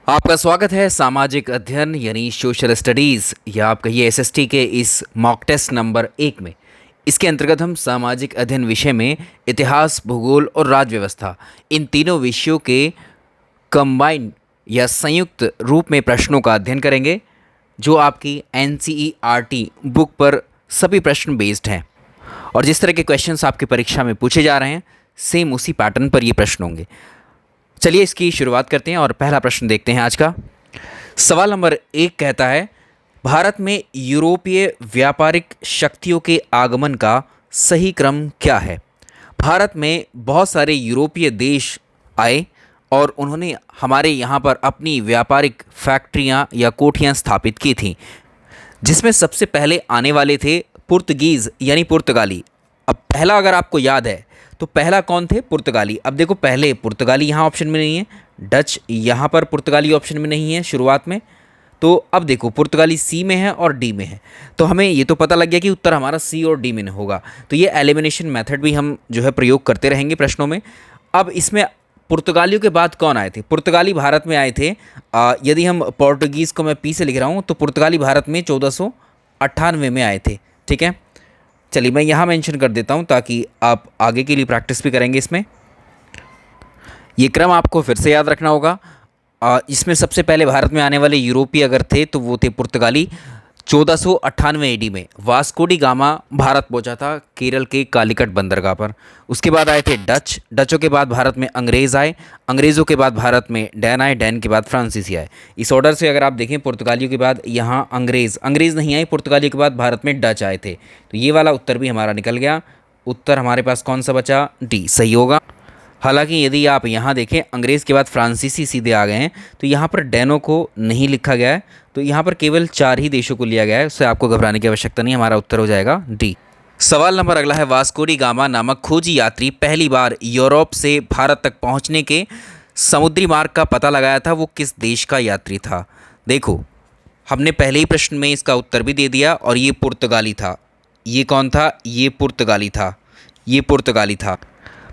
आपका स्वागत है सामाजिक अध्ययन यानी सोशल स्टडीज़ या आप कहिए एसएसटी के इस मॉक टेस्ट नंबर 1 में। इसके अंतर्गत हम सामाजिक अध्ययन विषय में इतिहास, भूगोल और राज्य व्यवस्था इन तीनों विषयों के कंबाइंड या संयुक्त रूप में प्रश्नों का अध्ययन करेंगे, जो आपकी एनसीईआरटी बुक पर सभी प्रश्न बेस्ड हैं। और जिस तरह के क्वेश्चंस आपकी परीक्षा में पूछे जा रहे हैं, सेम उसी पैटर्न पर ये प्रश्न होंगे। चलिए इसकी शुरुआत करते हैं और पहला प्रश्न देखते हैं आज का। सवाल नंबर 1 कहता है, भारत में यूरोपीय व्यापारिक शक्तियों के आगमन का सही क्रम क्या है? भारत में बहुत सारे यूरोपीय देश आए और उन्होंने हमारे यहाँ पर अपनी व्यापारिक फैक्ट्रियाँ या कोठियाँ स्थापित की थीं, जिसमें सबसे पहले आने वाले थे पुर्तगीज़ यानी पुर्तगाली। अब पहला अगर आपको याद है तो पहला कौन थे? पुर्तगाली। अब देखो, पहले पुर्तगाली यहाँ ऑप्शन में नहीं है, डच यहाँ पर पुर्तगाली ऑप्शन में नहीं है शुरुआत में। तो अब देखो, पुर्तगाली सी में है और डी में है, तो हमें ये तो पता लग गया कि उत्तर हमारा सी और डी में होगा। तो ये एलिमिनेशन मेथड भी हम जो है प्रयोग करते रहेंगे प्रश्नों में। अब इसमें पुर्तगालियों के बाद कौन आए थे? पुर्तगाली भारत में आए थे, यदि हम पोर्टुगीज़ को मैं पी से लिख रहा हूँ तो पुर्तगाली भारत में 1498 में आए थे। ठीक है, चलिए मैं यहाँ मेंशन कर देता हूँ ताकि आप आगे के लिए प्रैक्टिस भी करेंगे। इसमें ये क्रम आपको फिर से याद रखना होगा। इसमें सबसे पहले भारत में आने वाले यूरोपीय अगर थे तो वो थे पुर्तगाली। 1498 एडी में वास्को डी गामा भारत पहुंचा था केरल के कालीकट बंदरगाह पर। उसके बाद आए थे डच। डचों के बाद भारत में अंग्रेज़ आए। अंग्रेज़ों के बाद भारत में डैन आए। डैन के बाद फ्रांसीसी आए। इस ऑर्डर से अगर आप देखें, पुर्तगालियों के बाद यहाँ अंग्रेज़ नहीं आए, पुर्तगालियों के बाद भारत में डच आए थे। तो ये वाला उत्तर भी हमारा निकल गया। उत्तर हमारे पास कौन सा बचा? डी सही होगा। हालांकि यदि आप यहाँ देखें, अंग्रेज़ के बाद फ्रांसीसी सीधे आ गए हैं, तो यहाँ पर डैनों को नहीं लिखा गया है, तो यहाँ पर केवल 4 ही देशों को लिया गया है। उससे आपको घबराने की आवश्यकता नहीं, हमारा उत्तर हो जाएगा डी। सवाल नंबर अगला है, वास्को डी गामा नामक खोजी यात्री पहली बार यूरोप से भारत तक पहुँचने के समुद्री मार्ग का पता लगाया था, वो किस देश का यात्री था? देखो, हमने पहले ही प्रश्न में इसका उत्तर भी दे दिया और ये पुर्तगाली था। ये कौन था? ये पुर्तगाली था। ये पुर्तगाली था।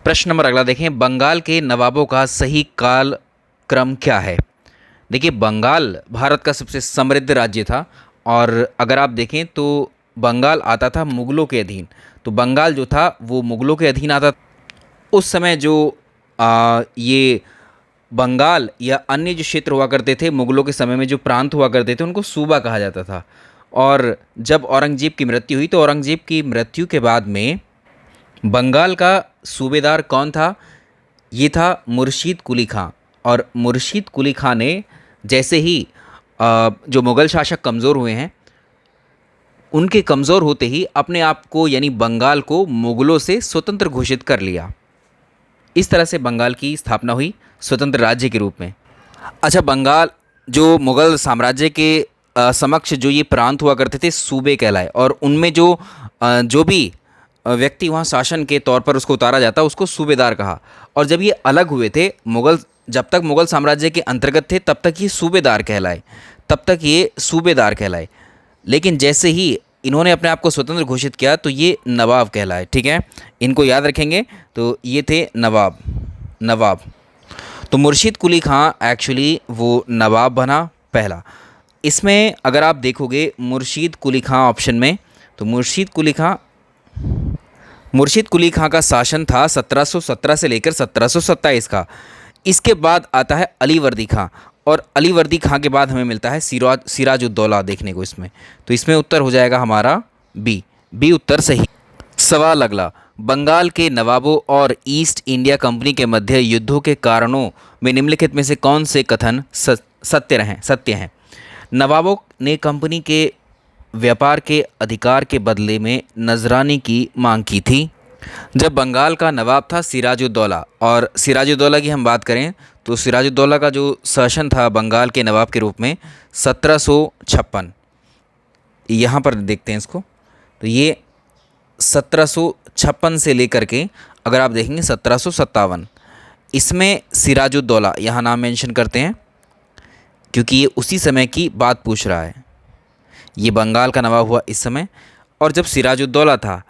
प्रश्न नंबर अगला देखें, बंगाल के नवाबों का सही काल क्रम क्या है? देखिए, बंगाल भारत का सबसे समृद्ध राज्य था और अगर आप देखें तो बंगाल आता था मुग़लों के अधीन। तो बंगाल जो था वो मुग़लों के अधीन आता। उस समय जो ये बंगाल या अन्य जो क्षेत्र हुआ करते थे मुग़लों के समय में, जो प्रांत हुआ करते थे, उनको सूबा कहा जाता था। और जब औरंगज़ेब की मृत्यु हुई तो औरंगज़ेब की मृत्यु के बाद में बंगाल का सूबेदार कौन था? ये था मुर्शीद कुली खां। और मुर्शीद कुली खां ने जैसे ही जो मुग़ल शासक कमज़ोर हुए हैं, उनके कमज़ोर होते ही अपने आप को यानी बंगाल को मुग़लों से स्वतंत्र घोषित कर लिया। इस तरह से बंगाल की स्थापना हुई स्वतंत्र राज्य के रूप में। अच्छा, बंगाल जो मुग़ल साम्राज्य के समक्ष जो ये प्रांत हुआ करते थे, सूबे कहलाए, और उनमें जो भी व्यक्ति वहाँ शासन के तौर पर उसको उतारा जाता, उसको सूबेदार कहा। और जब ये अलग हुए थे, जब तक मुग़ल साम्राज्य के अंतर्गत थे तब तक ये सूबेदार कहलाए, लेकिन जैसे ही इन्होंने अपने आप को स्वतंत्र घोषित किया तो ये नवाब कहलाए। ठीक है, इनको याद रखेंगे। तो ये थे नवाब। तो मुर्शीद कुली खां एक्चुअली वो नवाब बना पहला। इसमें अगर आप देखोगे मुर्शीद कुली खां ऑप्शन में, तो मुर्शीद कुली खां का शासन था 1717 से लेकर 1727 का। इसके बाद आता है अली वर्दी खां, और अली वर्दी खां के बाद हमें मिलता है सिराजुद्दौला देखने को इसमें। तो इसमें उत्तर हो जाएगा हमारा बी उत्तर सही। सवाल अगला, बंगाल के नवाबों और ईस्ट इंडिया कंपनी के मध्य युद्धों के कारणों में निम्नलिखित में से कौन से कथन सत्य हैं? नवाबों ने कंपनी के व्यापार के अधिकार के बदले में नजरानी की मांग की थी। जब बंगाल का नवाब था सिराजुद्दौला, और सिराजुद्दौला की हम बात करें तो सिराजुद्दौला का जो शासन था बंगाल के नवाब के रूप में 1756, यहाँ पर देखते हैं इसको। तो ये 1756 से लेकर के अगर आप देखेंगे 1757, इसमें सिराजुद्दौला यहाँ नाम मेंशन करते हैं क्योंकि ये उसी समय की बात पूछ रहा है। ये बंगाल का नवाब हुआ इस समय, और जब सिराजुद्दौला था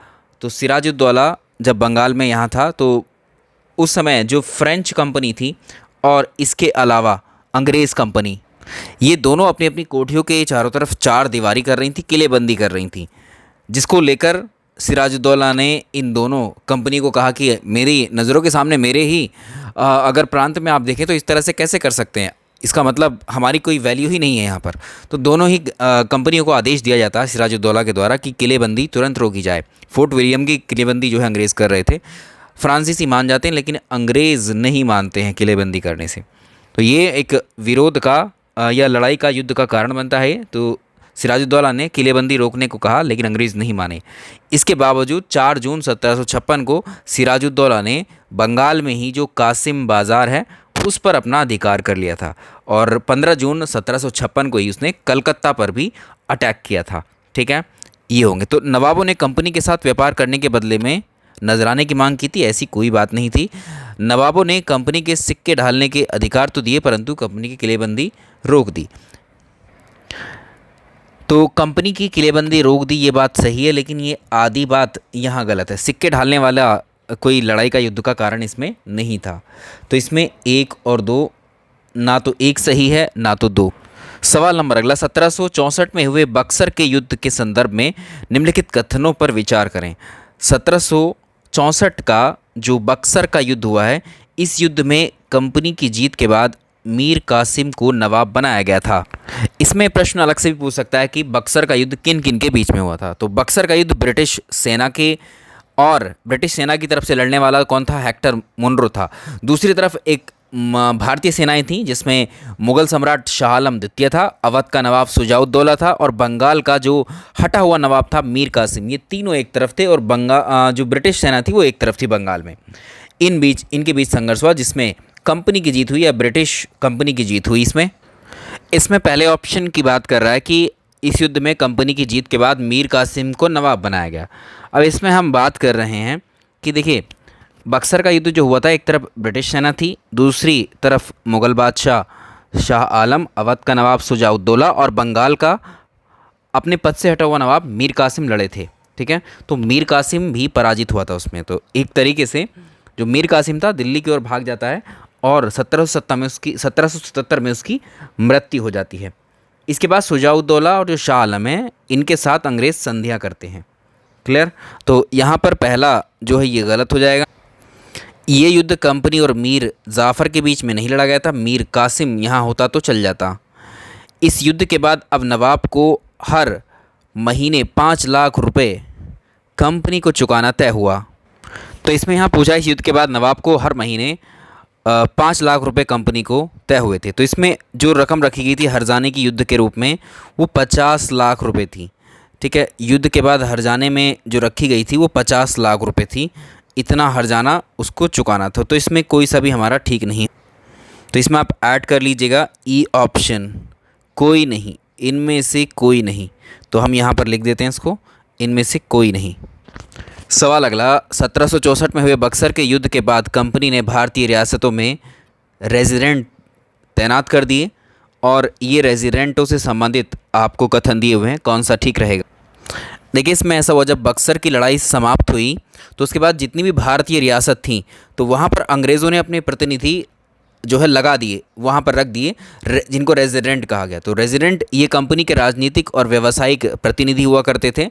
तो सिराजुद्दौला जब बंगाल में यहाँ था तो उस समय जो फ्रेंच कंपनी थी और इसके अलावा अंग्रेज़ कंपनी। ये दोनों अपनी अपनी कोठियों के चारों तरफ चार दीवारी कर रही थी, किलेबंदी कर रही थी, जिसको लेकर सिराजुद्दौला ने इन दोनों कंपनी को कहा कि मेरी नज़रों के सामने मेरे ही अगर प्रांत में आप देखें तो इस तरह से कैसे कर सकते हैं, इसका मतलब हमारी कोई वैल्यू ही नहीं है यहाँ पर। तो दोनों ही कंपनियों को आदेश दिया जाता है सिराजुद्दौला के द्वारा कि किलेबंदी तुरंत रोकी जाए। फोर्ट विलियम की किलेबंदी जो है अंग्रेज़ कर रहे थे, फ्रांसीसी मान जाते हैं लेकिन अंग्रेज़ नहीं मानते हैं किलेबंदी करने से। तो ये एक विरोध का या लड़ाई का, युद्ध का कारण बनता है। तो सिराजुद्दौला ने किलेबंदी रोकने को कहा लेकिन अंग्रेज़ नहीं माने। इसके बावजूद 4 जून 1756 को सिराजुद्दौला ने बंगाल में ही जो कासिम बाज़ार है उस पर अपना अधिकार कर लिया था, और 15 जून 1756 को ही उसने कलकत्ता पर भी अटैक किया था। ठीक है, ये होंगे। तो नवाबों ने कंपनी के साथ व्यापार करने के बदले में नजराने की मांग की थी, ऐसी कोई बात नहीं थी। नवाबों ने कंपनी के सिक्के ढालने के अधिकार तो दिए परंतु कंपनी की किलेबंदी रोक दी। तो कंपनी की किलेबंदी रोक दी, ये बात सही है, लेकिन ये आधी बात यहाँ गलत है। सिक्के ढालने वाला कोई लड़ाई का, युद्ध का कारण इसमें नहीं था। तो इसमें 1 और 2, ना तो 1 सही है ना तो 2। सवाल नंबर अगला, 1764 में हुए बक्सर के युद्ध के संदर्भ में निम्नलिखित कथनों पर विचार करें। 1764 का जो बक्सर का युद्ध हुआ है, इस युद्ध में कंपनी की जीत के बाद मीर कासिम को नवाब बनाया गया था। इसमें प्रश्न अलग से भी पूछ सकता है कि बक्सर का युद्ध किन किन के बीच में हुआ था। तो बक्सर का युद्ध ब्रिटिश सेना के, और ब्रिटिश सेना की तरफ से लड़ने वाला कौन था? हेक्टर मुनरो था। दूसरी तरफ एक भारतीय सेनाएं थीं जिसमें मुगल सम्राट शाह आलम द्वितीय था, अवध का नवाब शुजाउद्दौला था, और बंगाल का जो हटा हुआ नवाब था मीर कासिम। ये तीनों एक तरफ थे और जो ब्रिटिश सेना थी वो एक तरफ थी बंगाल में। इनके बीच संघर्ष हुआ जिसमें कंपनी की जीत हुई या ब्रिटिश कंपनी की जीत हुई। इसमें पहले ऑप्शन की बात कर रहा है कि इस युद्ध में कंपनी की जीत के बाद मीर कासिम को नवाब बनाया गया। अब इसमें हम बात कर रहे हैं कि देखिए, बक्सर का युद्ध जो हुआ था, एक तरफ ब्रिटिश सेना थी, दूसरी तरफ मुग़ल बादशाह शाह आलम, अवध का नवाब शुजाउद्दौला और बंगाल का अपने पद से हटा हुआ नवाब मीर कासिम लड़े थे। ठीक है, तो मीर कासिम भी पराजित हुआ था उसमें। तो एक तरीके से जो मीर कासिम था दिल्ली की ओर भाग जाता है और 1777 में उसकी मृत्यु हो जाती है। इसके बाद शुजाउद्दौला और जो शाह आलम है, इनके साथ अंग्रेज़ संधियाँ करते हैं। क्लियर? तो यहाँ पर पहला जो है ये गलत हो जाएगा। ये युद्ध कंपनी और मीर जाफ़र के बीच में नहीं लड़ा गया था, मीर कासिम यहाँ होता तो चल जाता। इस युद्ध के बाद अब नवाब को हर महीने 5 लाख रुपए कंपनी को चुकाना तय हुआ। तो इसमें यहाँ पूछा, इस युद्ध के बाद नवाब को हर महीने 5 लाख रुपए कंपनी को तय हुए थे। तो इसमें जो रकम रखी गई थी हर्जाने की युद्ध के रूप में, वो 50 लाख रुपए थी। ठीक है, युद्ध के बाद हर्जाने में जो रखी गई थी वो 50 लाख रुपए थी। इतना हर्जाना उसको चुकाना था। तो इसमें कोई सा भी हमारा ठीक नहीं। तो इसमें आप ऐड कर लीजिएगा ई ऑप्शन, कोई नहीं, इनमें से कोई नहीं। तो हम यहाँ पर लिख देते हैं इसको, इनमें से कोई नहीं। सवाल अगला, 1764 में हुए बक्सर के युद्ध के बाद कंपनी ने भारतीय रियासतों में रेजिडेंट तैनात कर दिए, और ये रेजिडेंटों से संबंधित आपको कथन दिए हुए हैं, कौन सा ठीक रहेगा। देखिए, इसमें ऐसा हुआ, जब बक्सर की लड़ाई समाप्त हुई तो उसके बाद जितनी भी भारतीय रियासत थी तो वहाँ पर अंग्रेज़ों ने अपने प्रतिनिधि जो है लगा दिए, वहाँ पर रख दिए, जिनको रेजिडेंट कहा गया। तो रेजिडेंट ये कंपनी के राजनीतिक और व्यावसायिक प्रतिनिधि हुआ करते थे,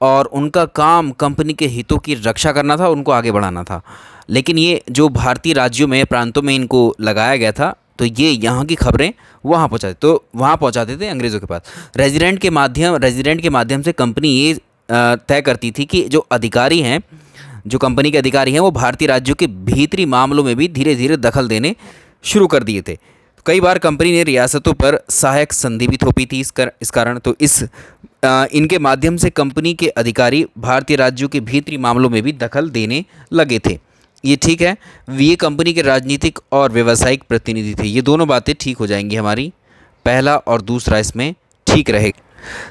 और उनका काम कंपनी के हितों की रक्षा करना था, उनको आगे बढ़ाना था। लेकिन ये जो भारतीय राज्यों में, प्रांतों में इनको लगाया गया था, तो ये यहाँ की खबरें वहाँ पहुँचाते थे अंग्रेज़ों के पास। रेजिडेंट के माध्यम से कंपनी ये तय करती थी कि जो अधिकारी हैं, जो कंपनी के अधिकारी हैं, वो भारतीय राज्यों के भीतरी मामलों में भी धीरे धीरे दखल देने शुरू कर दिए थे। कई बार कंपनी ने रियासतों पर सहायक संधि भी थोपी थी इस कारण। तो इनके माध्यम से कंपनी के अधिकारी भारतीय राज्यों के भीतरी मामलों में भी दखल देने लगे थे। ये ठीक है, ये कंपनी के राजनीतिक और व्यावसायिक प्रतिनिधि थे। ये दोनों बातें ठीक हो जाएंगी हमारी, पहला और दूसरा इसमें ठीक रहेगा।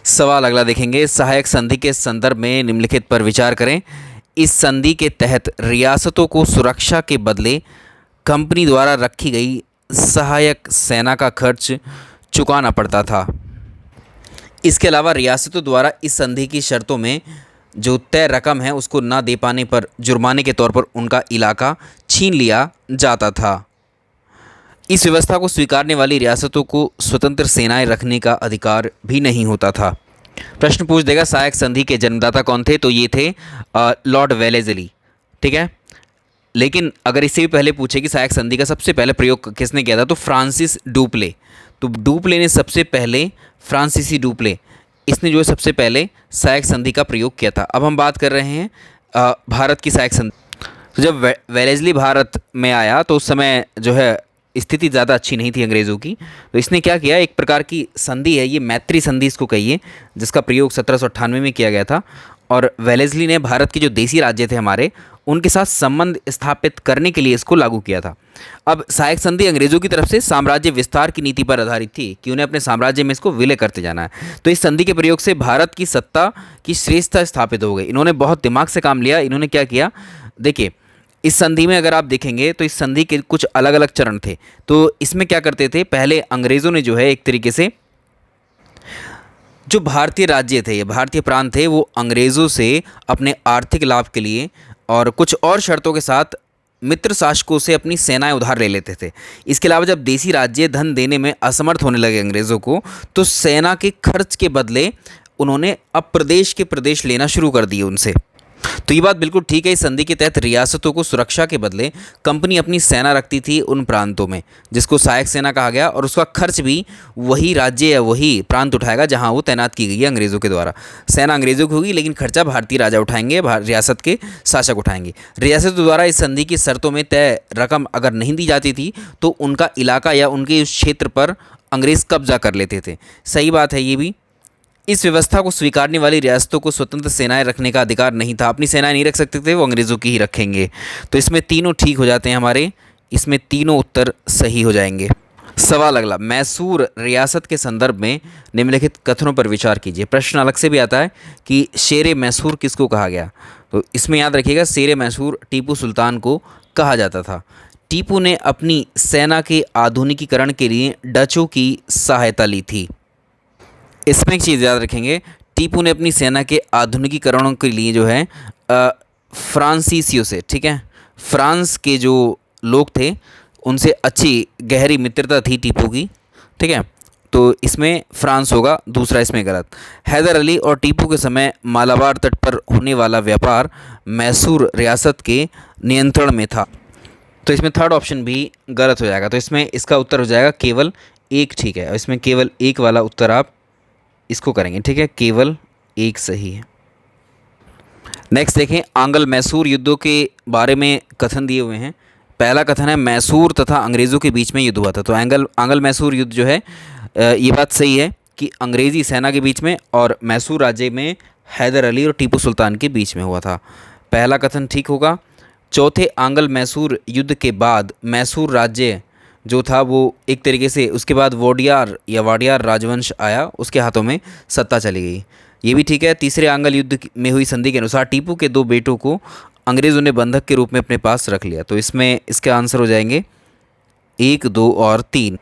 सवाल अगला देखेंगे, सहायक संधि के संदर्भ में निम्नलिखित पर विचार करें। इस संधि के तहत रियासतों को सुरक्षा के बदले कंपनी द्वारा रखी गई सहायक सेना का खर्च चुकाना पड़ता था। इसके अलावा रियासतों द्वारा इस संधि की शर्तों में जो तय रकम है उसको ना दे पाने पर जुर्माने के तौर पर उनका इलाका छीन लिया जाता था। इस व्यवस्था को स्वीकारने वाली रियासतों को स्वतंत्र सेनाएं रखने का अधिकार भी नहीं होता था। प्रश्न पूछ देगा सहायक संधि के जन्मदाता कौन थे, तो ये थे लॉर्ड वेलेज़ली। ठीक है, लेकिन अगर इससे भी पहले पूछे कि सहायक संधि का सबसे पहले प्रयोग किसने किया था, तो फ्रांसिस डुप्ले। तो डुप्ले ने सबसे पहले, फ्रांसीसी डुप्ले, इसने जो है सबसे पहले सहायक संधि का प्रयोग किया था। अब हम बात कर रहे हैं भारत की सहायक संधि। तो जब वेलेज़ली भारत में आया तो उस समय जो है स्थिति ज़्यादा अच्छी नहीं थी अंग्रेज़ों की। तो इसने क्या किया, एक प्रकार की संधि है ये, मैत्री संधि इसको कहिए, जिसका प्रयोग 1798 में किया गया था। और वेलेज़ली ने भारत के जो देसी राज्य थे हमारे, उनके साथ संबंध स्थापित करने के लिए इसको लागू किया था। अब सहायक संधि अंग्रेज़ों की तरफ से साम्राज्य विस्तार की नीति पर आधारित थी कि उन्हें अपने साम्राज्य में इसको विलय करते जाना है। तो इस संधि के प्रयोग से भारत की सत्ता की श्रेष्ठता स्थापित हो गई। इन्होंने बहुत दिमाग से काम लिया। इन्होंने क्या किया, देखिए इस संधि में अगर आप देखेंगे तो इस संधि के कुछ अलग अलग चरण थे। तो इसमें क्या करते थे, पहले अंग्रेज़ों ने जो है एक तरीके से जो भारतीय राज्य थे, ये भारतीय प्रांत थे, वो अंग्रेज़ों से अपने आर्थिक लाभ के लिए और कुछ और शर्तों के साथ मित्र शासकों से अपनी सेनाएं उधार ले लेते थे। इसके अलावा जब देसी राज्य धन देने में असमर्थ होने लगे अंग्रेज़ों को, तो सेना के खर्च के बदले उन्होंने अब प्रदेश के प्रदेश लेना शुरू कर दिए उनसे। तो ये बात बिल्कुल ठीक है। इस संधि के तहत रियासतों को सुरक्षा के बदले कंपनी अपनी सेना रखती थी उन प्रांतों में, जिसको सहायक सेना कहा गया, और उसका खर्च भी वही राज्य या वही प्रांत उठाएगा जहां वो तैनात की गई है अंग्रेज़ों के द्वारा। सेना अंग्रेज़ों की होगी, लेकिन खर्चा भारतीय राजा उठाएंगे, रियासत के शासक उठाएंगे। रियासतों द्वारा इस संधि की शर्तों में तय रकम अगर नहीं दी जाती थी तो उनका इलाका या उनके उस क्षेत्र पर अंग्रेज़ कब्जा कर लेते थे। सही बात है ये भी। इस व्यवस्था को स्वीकारने वाली रियासतों को स्वतंत्र सेनाएं रखने का अधिकार नहीं था। अपनी सेनाएं नहीं रख सकते थे, वो अंग्रेज़ों की ही रखेंगे। तो इसमें तीनों ठीक हो जाते हैं हमारे, इसमें तीनों उत्तर सही हो जाएंगे। सवाल अगला, मैसूर रियासत के संदर्भ में निम्नलिखित कथनों पर विचार कीजिए। प्रश्न अलग से भी आता है कि शेरे मैसूर किसको कहा गया। तो इसमें याद रखिएगा शेरे मैसूर टीपू सुल्तान को कहा जाता था। टीपू ने अपनी सेना के आधुनिकीकरण के लिए डचों की सहायता ली थी। इसमें एक चीज़ याद रखेंगे, टीपू ने अपनी सेना के आधुनिकीकरणों के लिए जो है फ्रांसीसियों से, ठीक है, फ्रांस के जो लोग थे उनसे अच्छी गहरी मित्रता थी टीपू की। ठीक है, तो इसमें फ्रांस होगा, दूसरा इसमें गलत। हैदर अली और टीपू के समय मालाबार तट पर होने वाला व्यापार मैसूर रियासत के नियंत्रण में था। तो इसमें थर्ड ऑप्शन भी गलत हो जाएगा। तो इसमें इसका उत्तर हो जाएगा केवल एक, ठीक है, और इसमें केवल एक वाला उत्तर आप इसको करेंगे। ठीक है, केवल एक सही है। नेक्स्ट देखें, आंग्ल मैसूर युद्धों के बारे में कथन दिए हुए हैं। पहला कथन है मैसूर तथा अंग्रेज़ों के बीच में युद्ध हुआ था। तो आंग्ल मैसूर युद्ध जो है ये बात सही है कि अंग्रेज़ी सेना के बीच में और मैसूर राज्य में हैदर अली और टीपू सुल्तान के बीच में हुआ था। पहला कथन ठीक होगा। चौथे आंग्ल मैसूर युद्ध के बाद मैसूर राज्य जो था वो एक तरीके से उसके बाद वोडियार या वाडियार राजवंश आया, उसके हाथों में सत्ता चली गई, ये भी ठीक है। तीसरे आंग्ल युद्ध में हुई संधि के अनुसार टीपू के दो बेटों को अंग्रेज़ों ने बंधक के रूप में अपने पास रख लिया। तो इसमें इसके आंसर हो जाएंगे 1, 2 और 3।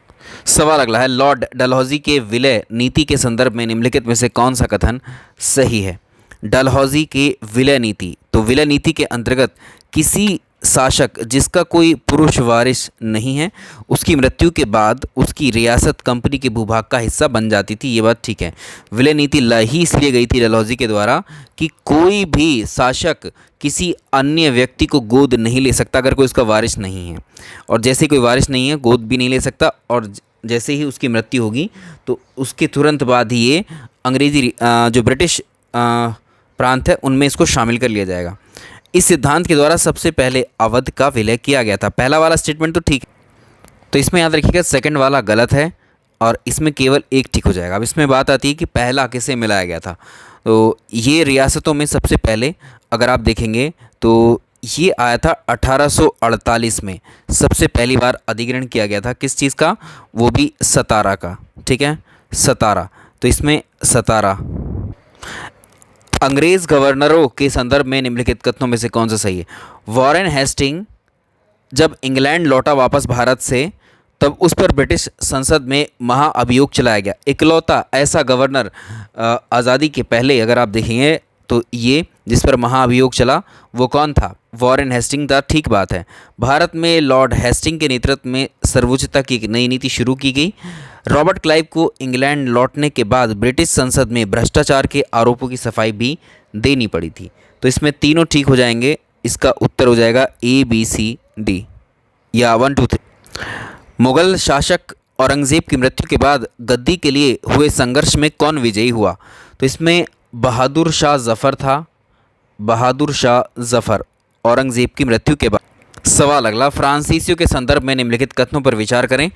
सवाल अगला है, लॉर्ड डलहौजी के विलय नीति के संदर्भ में निम्नलिखित में से कौन सा कथन सही है। डलहौजी के विलय नीति, तो विलय नीति के अंतर्गत किसी शासक जिसका कोई पुरुष वारिस नहीं है, उसकी मृत्यु के बाद उसकी रियासत कंपनी के भूभाग का हिस्सा बन जाती थी। ये बात ठीक है। विलय नीति लाई इसलिए गई थी डलहौजी के द्वारा कि कोई भी शासक किसी अन्य व्यक्ति को गोद नहीं ले सकता अगर कोई उसका वारिस नहीं है, और जैसे कोई वारिस नहीं है गोद भी नहीं ले सकता, और जैसे ही उसकी मृत्यु होगी तो उसके तुरंत बाद ही ये अंग्रेजी जो ब्रिटिश प्रांत है उनमें इसको शामिल कर लिया जाएगा। इस सिद्धांत के द्वारा सबसे पहले अवध का विलय किया गया था। पहला वाला स्टेटमेंट तो ठीक है, तो इसमें याद रखिएगा सेकंड वाला गलत है और इसमें केवल एक ठीक हो जाएगा। अब इसमें बात आती है कि पहला किसे मिलाया गया था। तो ये रियासतों में सबसे पहले अगर आप देखेंगे तो ये आया था 1848 में, सबसे पहली बार अधिग्रहण किया गया था। किस चीज़ का, वो भी सतारा का। ठीक है, सतारा, तो इसमें सतारा। अंग्रेज़ गवर्नरों के संदर्भ में निम्नलिखित कथनों में से कौन सा सही है। वॉरेन हेस्टिंग जब इंग्लैंड लौटा वापस भारत से, तब उस पर ब्रिटिश संसद में महाअभियोग चलाया गया। इकलौता ऐसा गवर्नर आज़ादी के पहले अगर आप देखेंगे तो ये जिस पर महाअभियोग चला वो कौन था? वॉरेन हेस्टिंग था। ठीक बात है। भारत में लॉर्ड हेस्टिंग के नेतृत्व में सर्वोच्चता की एक नई नीति शुरू की गई। रॉबर्ट क्लाइव को इंग्लैंड लौटने के बाद ब्रिटिश संसद में भ्रष्टाचार के आरोपों की सफाई भी देनी पड़ी थी। तो इसमें तीनों ठीक हो जाएंगे। इसका उत्तर हो जाएगा ABCD या 1 2 3। मुगल शासक औरंगज़ेब की मृत्यु के बाद गद्दी के लिए हुए संघर्ष में कौन विजयी हुआ? तो इसमें बहादुर शाह जफ़र था। बहादुर शाह जफ़र औरंगज़ेब की मृत्यु के बाद। सवाल अगला, फ्रांसीसियों के संदर्भ में निम्नलिखित कथनों पर विचार करें।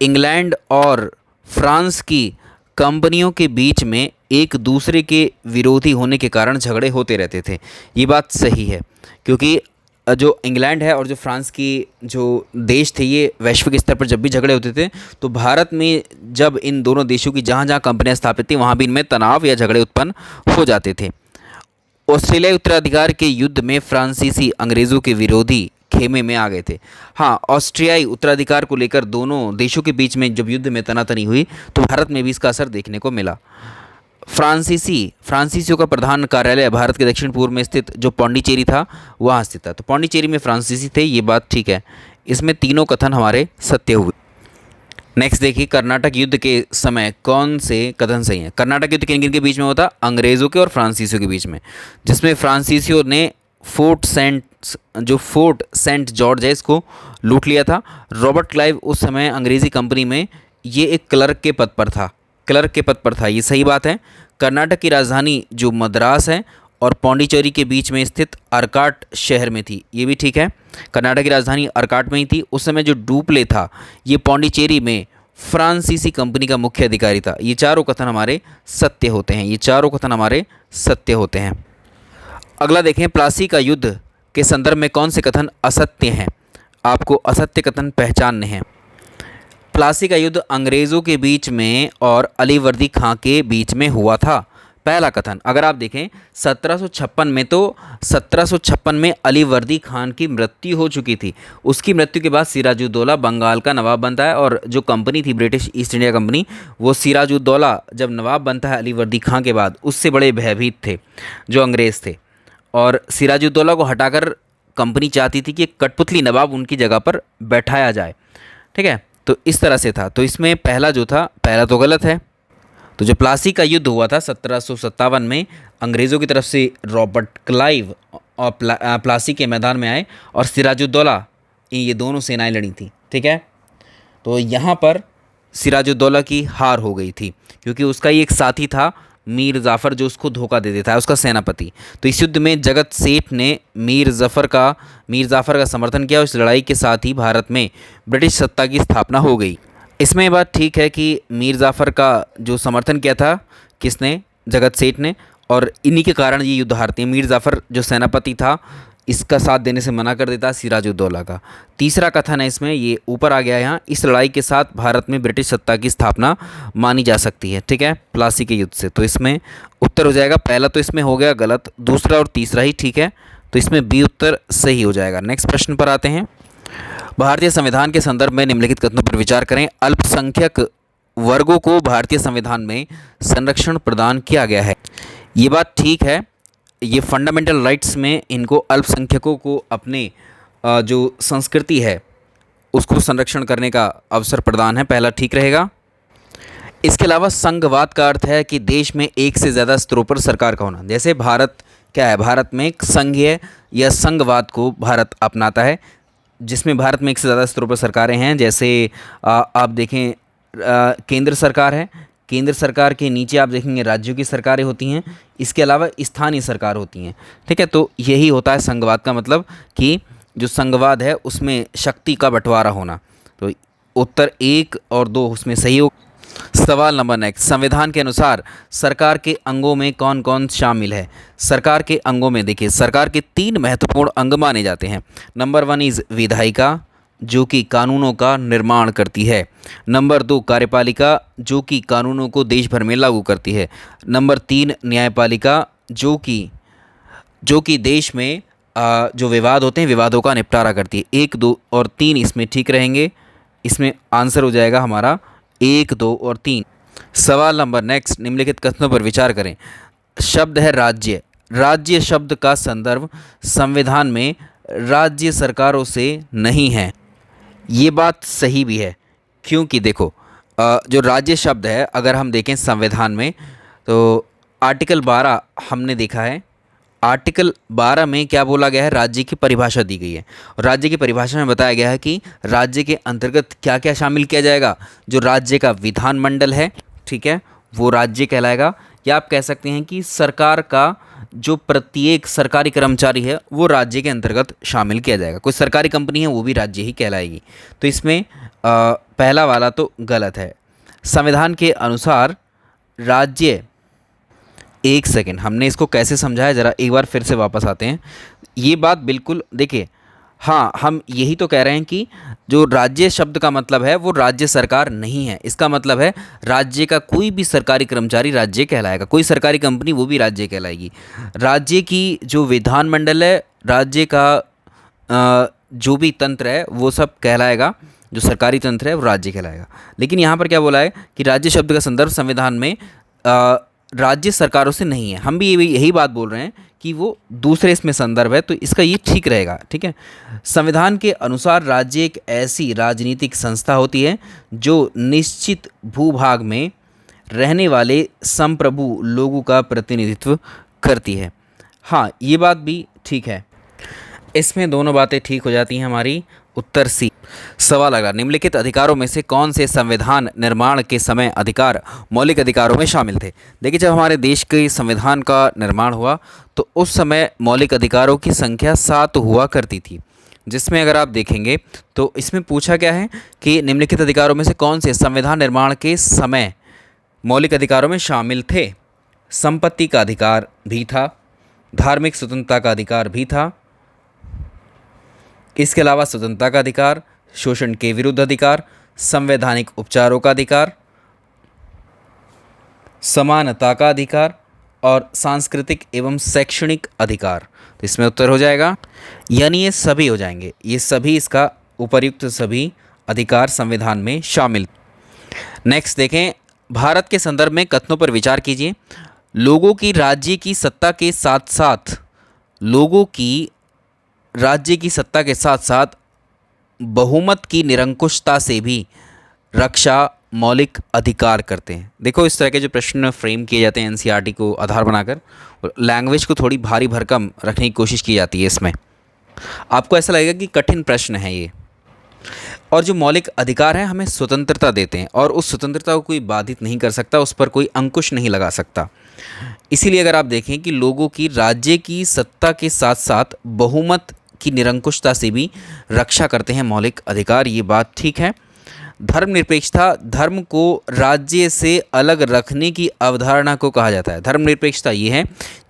इंग्लैंड और फ्रांस की कंपनियों के बीच में एक दूसरे के विरोधी होने के कारण झगड़े होते रहते थे। ये बात सही है, क्योंकि जो इंग्लैंड है और जो फ्रांस की जो देश थे, ये वैश्विक स्तर पर जब भी झगड़े होते थे तो भारत में जब इन दोनों देशों की जहाँ जहाँ कंपनियाँ स्थापित थी वहाँ भी इनमें तनाव या झगड़े उत्पन्न हो जाते थे। ऑस्ट्रेलियाई उत्तराधिकार के युद्ध में फ्रांसीसी अंग्रेज़ों के विरोधी खेमे में आ गए थे। हाँ, ऑस्ट्रियाई उत्तराधिकार को लेकर दोनों देशों के बीच में जब युद्ध में तनातनी हुई तो भारत में भी इसका असर देखने को मिला। फ्रांसीसियों का प्रधान कार्यालय भारत के दक्षिण पूर्व में स्थित जो पौंडीचेरी था वहाँ स्थित था। तो पौंडीचेरी में फ्रांसीसी थे, ये बात ठीक है। इसमें तीनों कथन हमारे सत्य हुए। नेक्स्ट देखिए, कर्नाटक युद्ध के समय कौन से कथन सही हैं? कर्नाटक युद्ध किन किन के बीच में होता? अंग्रेज़ों के और फ्रांसीसियों के बीच में, जिसमें फ्रांसीसियों ने फोर्ट सेंट जॉर्ज है इसको लूट लिया था। रॉबर्ट क्लाइव उस समय अंग्रेज़ी कंपनी में ये एक क्लर्क के पद पर था। ये सही बात है। कर्नाटक की राजधानी जो मद्रास है और पौंडीचेरी के बीच में स्थित अर्काट शहर में थी, ये भी ठीक है। कर्नाटक की राजधानी अर्काट में ही थी। उस समय जो डुप्ले था ये पौंडीचेरी में फ्रांसीसी कंपनी का मुख्य अधिकारी था। ये चारों कथन हमारे सत्य होते हैं। अगला देखें, प्लासी का युद्ध के संदर्भ में कौन से कथन असत्य हैं? आपको असत्य कथन पहचानने हैं। प्लासी का युद्ध अंग्रेज़ों के बीच में और अलीवर्दी खां के बीच में हुआ था। पहला कथन अगर आप देखें 1756 में अलीवर्दी खान की मृत्यु हो चुकी थी। उसकी मृत्यु के बाद सिराजुद्दौला बंगाल का नवाब बनता है और जो कंपनी थी ब्रिटिश ईस्ट इंडिया कंपनी, वो सिराजुद्दौला जब नवाब बनता है अलीवर्दी खां के बाद, उससे बड़े भयभीत थे जो अंग्रेज़ थे और सिराजुद्दौला को हटाकर कंपनी चाहती थी कि एक कठपुतली नवाब उनकी जगह पर बैठाया जाए। ठीक है, तो इस तरह से था। तो इसमें पहला तो गलत है। तो जो प्लासी का युद्ध हुआ था 1757 में, अंग्रेज़ों की तरफ से रॉबर्ट क्लाइव और प्लासी के मैदान में आए और सिराजुद्दौला, ये दोनों सेनाएं लड़ी थी। ठीक है, तो यहाँ पर सिराजुद्दौला की हार हो गई थी क्योंकि उसका ही एक साथी था मीर जाफ़र जो उसको धोखा दे देता है, उसका सेनापति। तो इस युद्ध में जगत सेठ ने मीर जाफ़र का समर्थन किया और इस लड़ाई के साथ ही भारत में ब्रिटिश सत्ता की स्थापना हो गई। इसमें ये बात ठीक है कि मीर जाफ़र का जो समर्थन किया था किसने? जगत सेठ ने, और इन्हीं के कारण ये युद्ध हारते हैं। मीर जाफ़र जो सेनापति था इसका साथ देने से मना कर देता सिराजुद्दौला का। तीसरा कथन है इसमें, ये ऊपर आ गया यहाँ, इस लड़ाई के साथ भारत में ब्रिटिश सत्ता की स्थापना मानी जा सकती है। ठीक है, प्लासी के युद्ध से। तो इसमें उत्तर हो जाएगा, पहला तो इसमें हो गया गलत, दूसरा और तीसरा ही ठीक है। तो इसमें बी उत्तर सही हो जाएगा। नेक्स्ट प्रश्न पर आते हैं। भारतीय संविधान के संदर्भ में निम्नलिखित कथनों पर विचार करें। अल्पसंख्यक वर्गों को भारतीय संविधान में संरक्षण प्रदान किया गया है। ये बात ठीक है। ये फंडामेंटल राइट्स में इनको अल्पसंख्यकों को अपने जो संस्कृति है उसको संरक्षण करने का अवसर प्रदान है, पहला ठीक रहेगा। इसके अलावा संघवाद का अर्थ है कि देश में एक से ज़्यादा स्तरों पर सरकार का होना। जैसे भारत क्या है, भारत में एक संघीय या संघवाद को भारत अपनाता है, जिसमें भारत में एक से ज़्यादा स्तरों पर सरकारें हैं। जैसे आप देखें केंद्र सरकार है, केंद्र सरकार के नीचे आप देखेंगे राज्यों की सरकारें होती हैं, इसके अलावा स्थानीय सरकार होती हैं। ठीक है, तो यही होता है संघवाद का मतलब कि जो संघवाद है उसमें शक्ति का बंटवारा होना। तो उत्तर 1 और 2 उसमें सही हो। सवाल नंबर नेक्स्ट, संविधान के अनुसार सरकार के अंगों में कौन कौन शामिल है? सरकार के अंगों में देखिए, सरकार के 3 महत्वपूर्ण अंग माने जाते हैं। नंबर 1 इज़ विधायिका जो कि कानूनों का निर्माण करती है। नंबर 2 कार्यपालिका जो कि कानूनों को देश भर में लागू करती है। नंबर 3 न्यायपालिका जो कि देश में जो विवाद होते हैं विवादों का निपटारा करती है। 1, 2 और 3 इसमें ठीक रहेंगे। इसमें आंसर हो जाएगा हमारा 1, 2 और 3। सवाल नंबर नेक्स्ट, निम्नलिखित कथनों पर विचार करें। शब्द है राज्य। राज्य शब्द का संदर्भ संविधान में राज्य सरकारों से नहीं है। ये बात सही भी है, क्योंकि देखो जो राज्य शब्द है अगर हम देखें संविधान में तो आर्टिकल 12 हमने देखा है। आर्टिकल 12 में क्या बोला गया है, राज्य की परिभाषा दी गई है और राज्य की परिभाषा में बताया गया है कि राज्य के अंतर्गत क्या क्या शामिल किया जाएगा। जो राज्य का विधानमंडल है, ठीक है, वो राज्य कहलाएगा। या आप कह सकते हैं कि सरकार का जो प्रत्येक सरकारी कर्मचारी है वो राज्य के अंतर्गत शामिल किया जाएगा। कोई सरकारी कंपनी है वो भी राज्य ही कहलाएगी। तो इसमें पहला वाला तो गलत है। संविधान के अनुसार राज्य, एक सेकेंड, हमने इसको कैसे समझाया, ज़रा एक बार फिर से वापस आते हैं। ये बात बिल्कुल देखिए, हाँ, हम यही तो कह रहे हैं कि जो राज्य शब्द का मतलब है वो राज्य सरकार नहीं है। इसका मतलब है राज्य का कोई भी सरकारी कर्मचारी राज्य कहलाएगा, कोई सरकारी कंपनी वो भी राज्य कहलाएगी। राज्य की जो विधानमंडल है, राज्य का जो भी तंत्र है वो सब कहलाएगा, जो सरकारी तंत्र है वो राज्य कहलाएगा। लेकिन यहाँ पर क्या बोला है कि राज्य शब्द का संदर्भ संविधान में राज्य सरकारों से नहीं है। हम भी यही बात बोल रहे हैं कि वो दूसरे इसमें संदर्भ है, तो इसका ये ठीक रहेगा, ठीक है। संविधान के अनुसार राज्य एक ऐसी राजनीतिक संस्था होती है जो निश्चित भूभाग में रहने वाले संप्रभु लोगों का प्रतिनिधित्व करती है। हाँ, ये बात भी ठीक है। इसमें दोनों बातें ठीक हो जाती हैं हमारी। उत्तर सी। सवाल अगला, निम्नलिखित अधिकारों में से कौन से संविधान निर्माण के समय अधिकार मौलिक अधिकारों में शामिल थे। देखिए, जब हमारे देश के संविधान का निर्माण हुआ तो उस समय मौलिक अधिकारों की संख्या 7 हुआ करती थी, जिसमें अगर आप देखेंगे तो इसमें पूछा गया है कि निम्नलिखित अधिकारों में से कौन से संविधान निर्माण के समय मौलिक अधिकारों में शामिल थे। संपत्ति का अधिकार भी था, धार्मिक स्वतंत्रता का अधिकार भी था, इसके अलावा स्वतंत्रता का अधिकार, शोषण के विरुद्ध अधिकार, संवैधानिक उपचारों का अधिकार, समानता का अधिकार और सांस्कृतिक एवं शैक्षणिक अधिकार। तो इसमें उत्तर हो जाएगा, यानी ये सभी हो जाएंगे, ये सभी इसका उपर्युक्त सभी अधिकार संविधान में शामिल। नेक्स्ट देखें, भारत के संदर्भ में कथनों पर विचार कीजिए। लोगों की राज्य की सत्ता के साथ साथ बहुमत की निरंकुशता से भी रक्षा मौलिक अधिकार करते हैं। देखो, इस तरह के जो प्रश्न फ्रेम किए जाते हैं एनसीईआरटी को आधार बनाकर, लैंग्वेज को थोड़ी भारी भरकम रखने की कोशिश की जाती है। इसमें आपको ऐसा लगेगा कि कठिन प्रश्न है ये। और जो मौलिक अधिकार हैं हमें स्वतंत्रता देते हैं और उस स्वतंत्रता को कोई बाधित नहीं कर सकता, उस पर कोई अंकुश नहीं लगा सकता। इसीलिए अगर आप देखें कि लोगों की राज्य की सत्ता के साथ साथ बहुमत की निरंकुशता से भी रक्षा करते हैं मौलिक अधिकार, ये बात ठीक है। धर्मनिरपेक्षता, धर्म को राज्य से अलग रखने की अवधारणा को कहा जाता है। धर्मनिरपेक्षता ये है,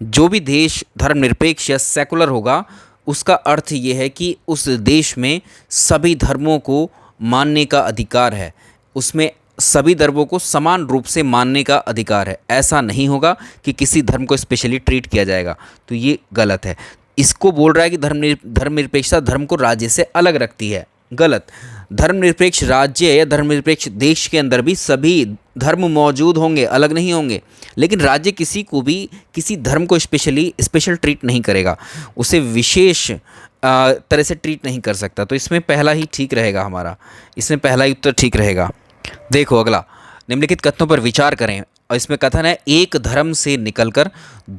जो भी देश धर्मनिरपेक्ष या सेकुलर होगा उसका अर्थ ये है कि उस देश में सभी धर्मों को मानने का अधिकार है, उसमें सभी धर्मों को समान रूप से मानने का अधिकार है। ऐसा नहीं होगा कि किसी धर्म को स्पेशली ट्रीट किया जाएगा, तो ये गलत है। इसको बोल रहा है कि धर्मनिरपेक्षता धर्म को राज्य से अलग रखती है, गलत। धर्मनिरपेक्ष राज्य या धर्मनिरपेक्ष देश के अंदर भी सभी धर्म मौजूद होंगे, अलग नहीं होंगे, लेकिन राज्य किसी को भी किसी धर्म को स्पेशल ट्रीट नहीं करेगा, उसे विशेष तरह से ट्रीट नहीं कर सकता। तो इसमें पहला ही ठीक रहेगा हमारा, इसमें पहला ही उत्तर ठीक रहेगा। देखो अगला, निम्नलिखित कथनों पर विचार करें और इसमें कथन है, एक धर्म से निकलकर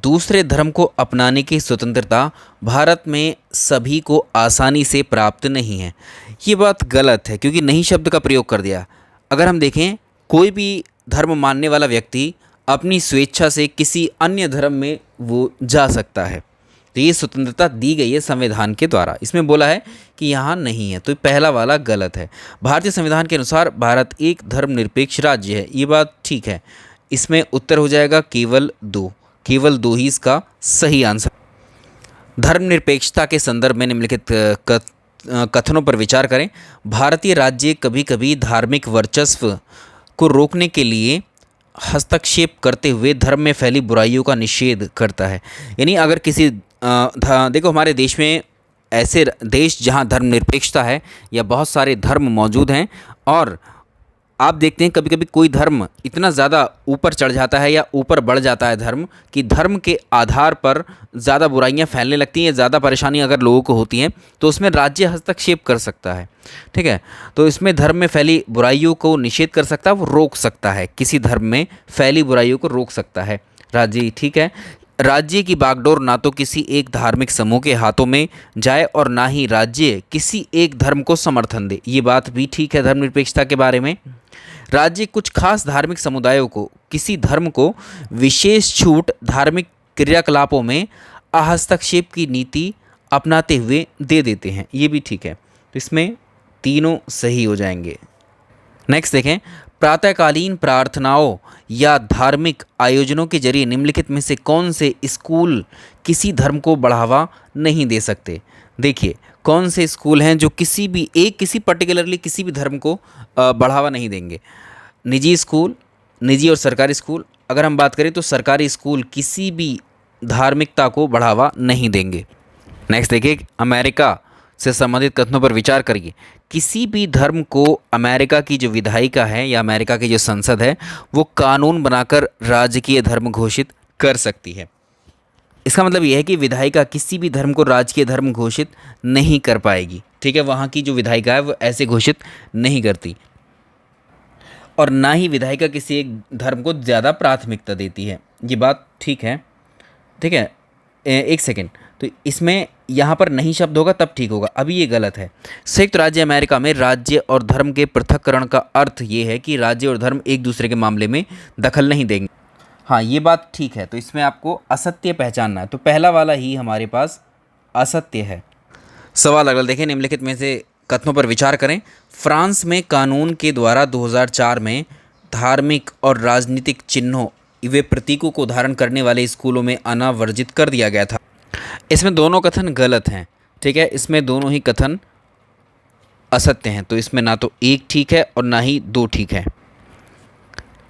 दूसरे धर्म को अपनाने की स्वतंत्रता भारत में सभी को आसानी से प्राप्त नहीं है। ये बात गलत है, क्योंकि नहीं शब्द का प्रयोग कर दिया। अगर हम देखें, कोई भी धर्म मानने वाला व्यक्ति अपनी स्वेच्छा से किसी अन्य धर्म में वो जा सकता है, तो ये स्वतंत्रता दी गई है संविधान के द्वारा। इसमें बोला है कि यहाँ नहीं है, तो पहला वाला गलत है। भारतीय संविधान के अनुसार भारत एक धर्मनिरपेक्ष राज्य है, ये बात ठीक है। इसमें उत्तर हो जाएगा केवल दो ही इसका सही आंसर। धर्मनिरपेक्षता के संदर्भ में निम्नलिखित कथनों पर विचार करें। भारतीय राज्य कभी कभी धार्मिक वर्चस्व को रोकने के लिए हस्तक्षेप करते हुए धर्म में फैली बुराइयों का निषेध करता है। यानी अगर किसी देखो, हमारे देश में ऐसे देश जहां धर्मनिरपेक्षता है या बहुत सारे धर्म मौजूद हैं और आप देखते हैं कभी कभी कोई धर्म इतना ज़्यादा ऊपर चढ़ जाता है या ऊपर बढ़ जाता है धर्म, कि धर्म के आधार पर ज़्यादा बुराइयां फैलने लगती हैं, ज़्यादा परेशानी अगर लोगों को होती हैं तो उसमें राज्य हस्तक्षेप कर सकता है। ठीक है, तो इसमें धर्म में फैली बुराइयों को निषेध कर सकता है, वो रोक सकता है, किसी धर्म में फैली बुराइयों को रोक सकता है राज्य। ठीक है, राज्य की बागडोर ना तो किसी एक धार्मिक समूह के हाथों में जाए और ना ही राज्य किसी एक धर्म को समर्थन दे। ये बात भी ठीक है धर्मनिरपेक्षता के बारे में। राज्य कुछ खास धार्मिक समुदायों को किसी धर्म को विशेष छूट धार्मिक क्रियाकलापों में हस्तक्षेप की नीति अपनाते हुए दे देते हैं। ये भी ठीक है, तो इसमें तीनों सही हो जाएंगे। नेक्स्ट देखें, प्रातःकालीन प्रार्थनाओं या धार्मिक आयोजनों के जरिए निम्नलिखित में से कौन से स्कूल किसी धर्म को बढ़ावा नहीं दे सकते। देखिए कौन से स्कूल हैं जो किसी पर्टिकुलरली किसी भी धर्म को बढ़ावा नहीं देंगे। निजी स्कूल, निजी और सरकारी स्कूल। अगर हम बात करें तो सरकारी स्कूल किसी भी धार्मिकता को बढ़ावा नहीं देंगे। नेक्स्ट देखिए, अमेरिका से संबंधित कथनों पर विचार करिए। किसी भी धर्म को अमेरिका की जो विधायिका है या अमेरिका की जो संसद है वो कानून बनाकर राजकीय धर्म घोषित कर सकती है। इसका मतलब यह है कि विधायिका किसी भी धर्म को राजकीय धर्म घोषित नहीं कर पाएगी। ठीक है, वहाँ की जो विधायिका है वो ऐसे घोषित नहीं करती, और ना ही विधायिका किसी एक धर्म को ज़्यादा प्राथमिकता देती है। ये बात ठीक है। ठीक है, एक सेकेंड, तो इसमें यहाँ पर नहीं शब्द होगा तब ठीक होगा, अभी ये गलत है। संयुक्त राज्य अमेरिका में राज्य और धर्म के पृथक्करण का अर्थ ये है कि राज्य और धर्म एक दूसरे के मामले में दखल नहीं देंगे। हाँ, ये बात ठीक है, तो इसमें आपको असत्य पहचानना है, तो पहला वाला ही हमारे पास असत्य है। सवाल अगला देखें, निम्नलिखित में से कथनों पर विचार करें। फ्रांस में कानून के द्वारा 2004 में धार्मिक और राजनीतिक चिन्हों वे प्रतीकों को धारण करने वाले स्कूलों में आना वर्जित कर दिया गया था। इसमें दोनों कथन गलत हैं। ठीक है, इसमें दोनों ही कथन असत्य हैं, तो इसमें ना तो एक ठीक है और ना ही दो ठीक है।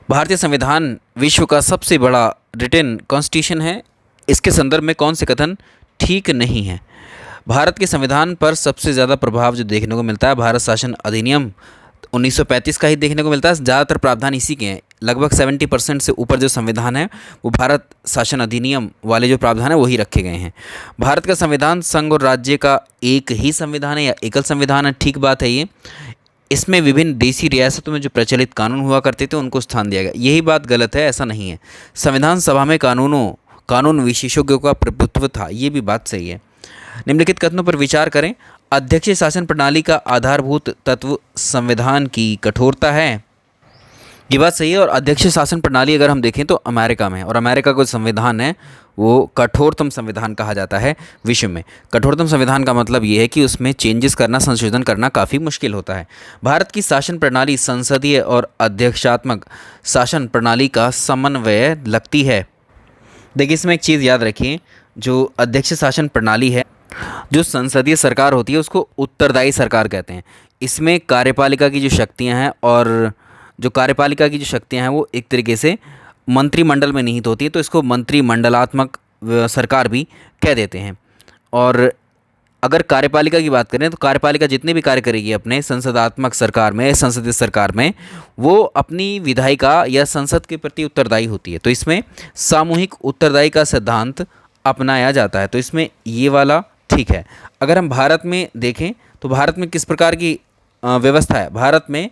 भारतीय संविधान विश्व का सबसे बड़ा रिटन कॉन्स्टिट्यूशन है, इसके संदर्भ में कौन से कथन ठीक नहीं है। भारत के संविधान पर सबसे ज़्यादा प्रभाव जो देखने को मिलता है भारत शासन अधिनियम 1935 का ही देखने को मिलता है। ज़्यादातर प्रावधान इसी के हैं, लगभग 70% से ऊपर जो संविधान है वो भारत शासन अधिनियम वाले जो प्रावधान है वही रखे गए हैं। भारत का संविधान संघ और राज्य का एक ही संविधान है या एकल संविधान है, ठीक बात है ये। इसमें विभिन्न देशी रियासतों में जो प्रचलित कानून हुआ करते थे उनको स्थान दिया गया, यही बात गलत है, ऐसा नहीं है। संविधान सभा में कानून विशेषज्ञों का प्रभुत्व था, ये भी बात सही है। निम्नलिखित कथनों पर विचार करें। अध्यक्ष शासन प्रणाली का आधारभूत तत्व संविधान की कठोरता है, ये बात सही है। और अध्यक्ष शासन प्रणाली अगर हम देखें तो अमेरिका में, और अमेरिका का संविधान है वो कठोरतम संविधान कहा जाता है विश्व में। कठोरतम संविधान का मतलब ये है कि उसमें चेंजेस करना, संशोधन करना काफ़ी मुश्किल होता है। भारत की शासन प्रणाली संसदीय और अध्यक्षात्मक शासन प्रणाली का समन्वय लगती है। देखिए इसमें एक चीज़ याद रखिए, जो अध्यक्ष शासन प्रणाली है, जो संसदीय सरकार होती है उसको उत्तरदायी सरकार कहते हैं। इसमें कार्यपालिका की जो शक्तियां हैं और जो कार्यपालिका की जो शक्तियां हैं वो एक तरीके से मंत्रिमंडल में निहित होती है, तो इसको मंत्रिमंडलात्मक सरकार भी कह देते हैं। और अगर कार्यपालिका की बात करें तो कार्यपालिका जितने भी कार्य करेगी अपने संसदात्मक सरकार में, संसदीय सरकार में, वो अपनी विधायिका या संसद के प्रति उत्तरदायी होती है। तो इसमें सामूहिक उत्तरदायी का सिद्धांत अपनाया जाता है, तो इसमें ये वाला ठीक है। अगर हम भारत में देखें तो भारत में किस प्रकार की व्यवस्था है, भारत में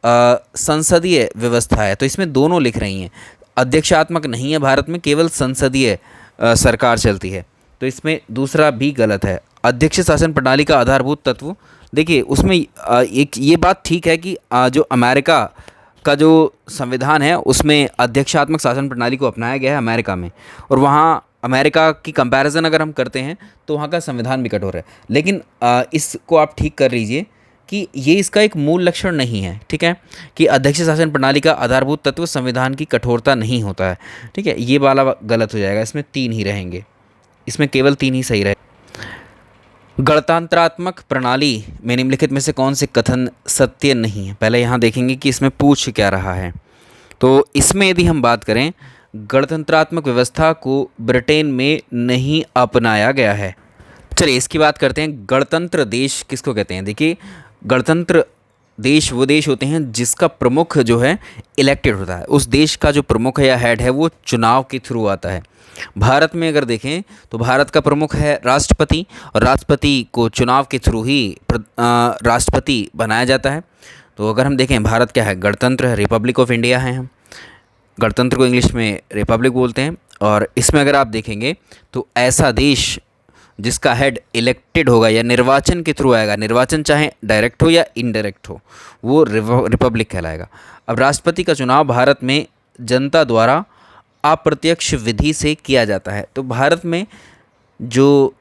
संसदीय व्यवस्था है, तो इसमें दोनों लिख रही हैं। अध्यक्षात्मक नहीं है भारत में, केवल संसदीय सरकार चलती है, तो इसमें दूसरा भी गलत है। अध्यक्ष शासन प्रणाली का आधारभूत तत्व, देखिए उसमें एक ये बात ठीक है कि जो अमेरिका का जो संविधान है उसमें अध्यक्षात्मक शासन प्रणाली को अपनाया गया है अमेरिका में, और वहाँ अमेरिका की कंपैरिजन अगर हम करते हैं तो वहाँ का संविधान भी कठोर है। लेकिन इसको आप ठीक कर लीजिए कि ये इसका एक मूल लक्षण नहीं है, ठीक है, कि अध्यक्ष शासन प्रणाली का आधारभूत तत्व संविधान की कठोरता नहीं होता है। ठीक है, ये वाला गलत हो जाएगा, इसमें 3 ही रहेंगे, इसमें केवल 3 ही सही रहे। गणतंत्रात्मक प्रणाली में निम्नलिखित में से कौन से कथन सत्य नहीं है। पहले यहाँ देखेंगे कि इसमें पूछ क्या रहा है। तो इसमें यदि हम बात करें, गणतंत्रात्मक व्यवस्था को ब्रिटेन में नहीं अपनाया गया है। चलिए इसकी बात करते हैं। गणतंत्र देश किसको कहते हैं। देखिए गणतंत्र देश वो देश होते हैं जिसका प्रमुख जो है इलेक्टेड होता है। उस देश का जो प्रमुख है या हेड है वो चुनाव के थ्रू आता है। भारत में अगर देखें तो भारत का प्रमुख है राष्ट्रपति, और राष्ट्रपति को चुनाव के थ्रू ही राष्ट्रपति बनाया जाता है। तो अगर हम देखें भारत क्या है, गणतंत्र है, रिपब्लिक ऑफ इंडिया है। हम गणतंत्र को इंग्लिश में रिपब्लिक बोलते हैं। और इसमें अगर आप देखेंगे तो ऐसा देश जिसका हेड इलेक्टेड होगा या निर्वाचन के थ्रू आएगा, निर्वाचन चाहे डायरेक्ट हो या इनडायरेक्ट हो, वो रिपब्लिक कहलाएगा। अब राष्ट्रपति का चुनाव भारत में जनता द्वारा अप्रत्यक्ष विधि से किया जाता है। तो भारत में जो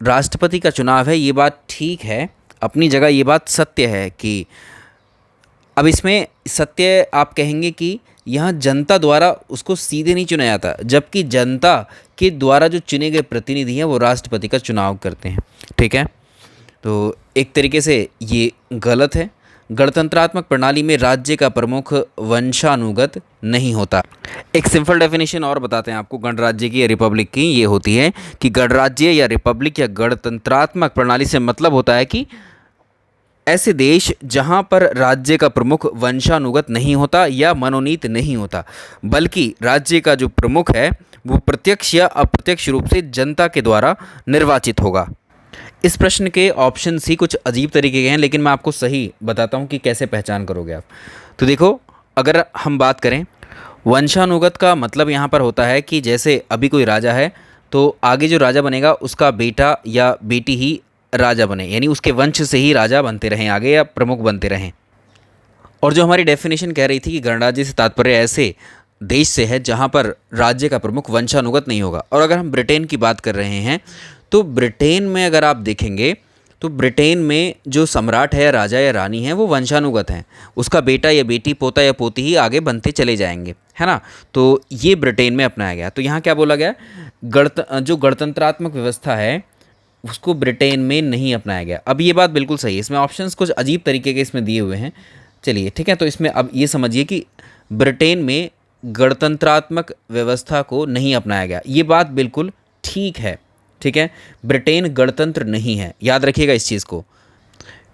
राष्ट्रपति का चुनाव है ये बात ठीक है, अपनी जगह ये बात सत्य है कि अब इसमें सत्य आप कहेंगे कि यहाँ जनता द्वारा उसको सीधे नहीं चुना जाता, जबकि जनता के द्वारा जो चुने गए प्रतिनिधि हैं वो राष्ट्रपति का चुनाव करते हैं। ठीक है, तो एक तरीके से ये गलत है। गणतंत्रात्मक प्रणाली में राज्य का प्रमुख वंशानुगत नहीं होता। एक सिंपल डेफिनेशन और बताते हैं आपको गणराज्य की या रिपब्लिक की। ये होती है कि गणराज्य या रिपब्लिक या गणतंत्रात्मक प्रणाली से मतलब होता है कि ऐसे देश जहां पर राज्य का प्रमुख वंशानुगत नहीं होता या मनोनीत नहीं होता, बल्कि राज्य का जो प्रमुख है वो प्रत्यक्ष या अप्रत्यक्ष रूप से जनता के द्वारा निर्वाचित होगा। इस प्रश्न के ऑप्शन सी कुछ अजीब तरीके के हैं, लेकिन मैं आपको सही बताता हूं कि कैसे पहचान करोगे आप। तो देखो, अगर हम बात करें वंशानुगत का मतलब यहाँ पर होता है कि जैसे अभी कोई राजा है तो आगे जो राजा बनेगा उसका बेटा या बेटी ही राजा बने, यानी उसके वंश से ही राजा बनते रहें आगे या प्रमुख बनते रहें। और जो हमारी डेफिनेशन कह रही थी कि गणराज्य से तात्पर्य ऐसे देश से है जहाँ पर राज्य का प्रमुख वंशानुगत नहीं होगा। और अगर हम ब्रिटेन की बात कर रहे हैं तो ब्रिटेन में अगर आप देखेंगे तो ब्रिटेन में जो सम्राट है, राजा या रानी है, वो वंशानुगत हैं। उसका बेटा या बेटी, पोता या पोती ही आगे बनते चले जाएंगे, है ना। तो ये ब्रिटेन में अपनाया गया। तो यहाँ क्या बोला गया, जो गणतंत्रात्मक व्यवस्था है उसको ब्रिटेन में नहीं अपनाया गया। अब ये बात बिल्कुल सही है, इसमें ऑप्शंस कुछ अजीब तरीके के इसमें दिए हुए हैं। चलिए ठीक है, तो इसमें अब ये समझिए कि ब्रिटेन में गणतंत्रात्मक व्यवस्था को नहीं अपनाया गया, ये बात बिल्कुल ठीक है। ठीक है, ब्रिटेन गणतंत्र नहीं है, याद रखिएगा इस चीज़ को,